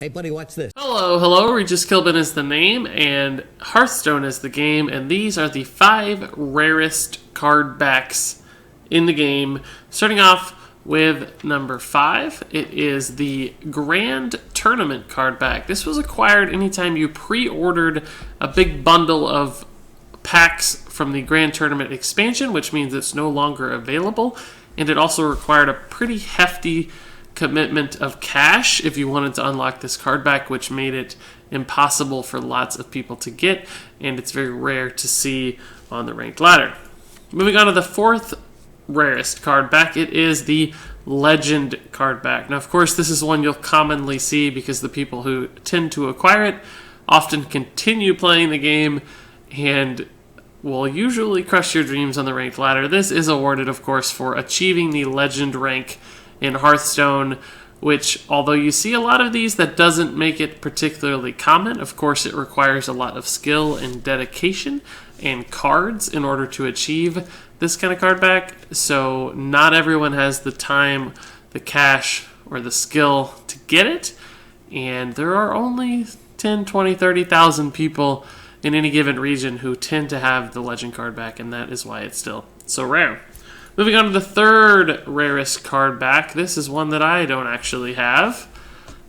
Hey, buddy, watch this. Hello, hello. Regis Kilbin is the name, and Hearthstone is the game, and these are the 5 rarest card backs in the game. Starting off with number 5, it is the Grand Tournament card back. This was acquired anytime you pre-ordered a big bundle of packs from the Grand Tournament expansion, which means it's no longer available, and it also required a pretty hefty commitment of cash if you wanted to unlock this card back, which made it impossible for lots of people to get, and it's very rare to see on the ranked ladder. Moving on to the 4th rarest card back, it is the Legend card back. Now, of course, this is one you'll commonly see because the people who tend to acquire it often continue playing the game and will usually crush your dreams on the ranked ladder. This is awarded, of course, for achieving the Legend rank in Hearthstone, which, although you see a lot of these, that doesn't make it particularly common. Of course, it requires a lot of skill and dedication and cards in order to achieve this kind of card back, so not everyone has the time, the cash, or the skill to get it, and there are only 10, 20, 30,000 people in any given region who tend to have the Legend card back, and that is why it's still so rare. Moving on to the 3rd rarest card back. This is one that I don't actually have.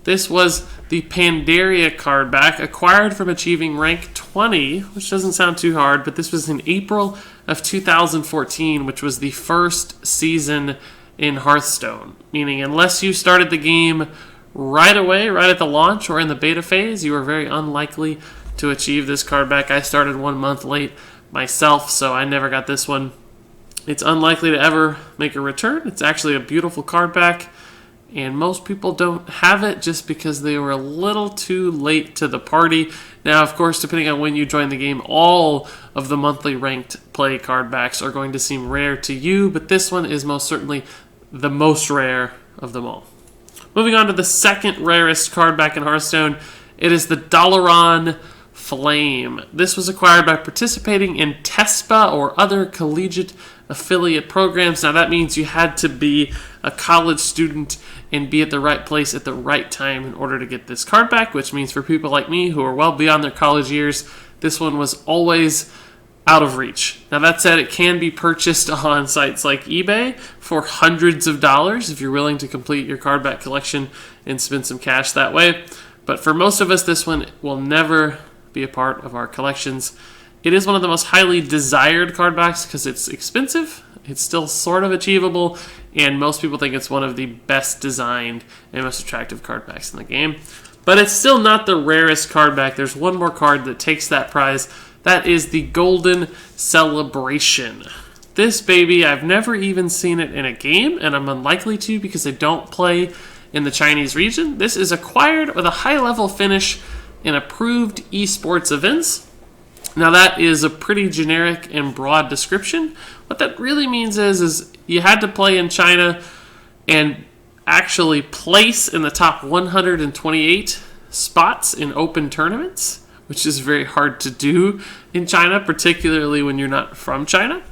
This was the Pandaria card back, acquired from achieving rank 20, which doesn't sound too hard, but this was in April of 2014, which was the first season in Hearthstone. Meaning, unless you started the game right away, right at the launch or in the beta phase, you are very unlikely to achieve this card back. I started 1 month late myself, so I never got this one. It's unlikely to ever make a return. It's actually a beautiful card back, and most people don't have it just because they were a little too late to the party. Now, of course, depending on when you join the game, all of the monthly ranked play card backs are going to seem rare to you, but this one is most certainly the most rare of them all. Moving on to the 2nd rarest card back in Hearthstone, it is the Dalaran Flame. This was acquired by participating in TESPA or other collegiate affiliate programs. Now, that means you had to be a college student and be at the right place at the right time in order to get this card back, which means for people like me who are well beyond their college years, this one was always out of reach. Now, that said, it can be purchased on sites like eBay for hundreds of dollars if you're willing to complete your card back collection and spend some cash that way. But for most of us, this one will never be a part of our collections. It is one of the most highly desired card backs because it's expensive, it's still sort of achievable, and most people think it's one of the best designed and most attractive card backs in the game. But it's still not the rarest card back. There's one more card that takes that prize. That is the Golden Celebration. This baby, I've never even seen it in a game, and I'm unlikely to because I don't play in the Chinese region. This is acquired with a high-level finish in approved esports events. Now, that is a pretty generic and broad description. What that really means is you had to play in China and actually place in the top 128 spots in open tournaments, which is very hard to do in China, particularly when you're not from China.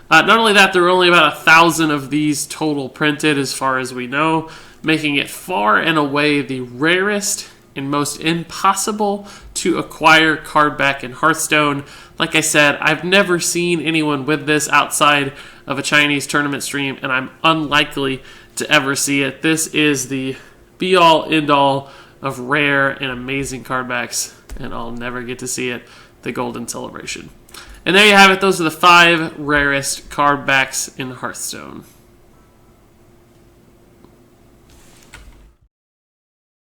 Not only that, there are only about 1,000 of these total printed as far as we know, making it far and away the rarest and most impossible to acquire card back in Hearthstone. Like I said, I've never seen anyone with this outside of a Chinese tournament stream, and I'm unlikely to ever see it. This is the be-all, end-all of rare and amazing card backs, and I'll never get to see it, the Golden Celebration. And there you have it. Those are the 5 rarest card backs in Hearthstone.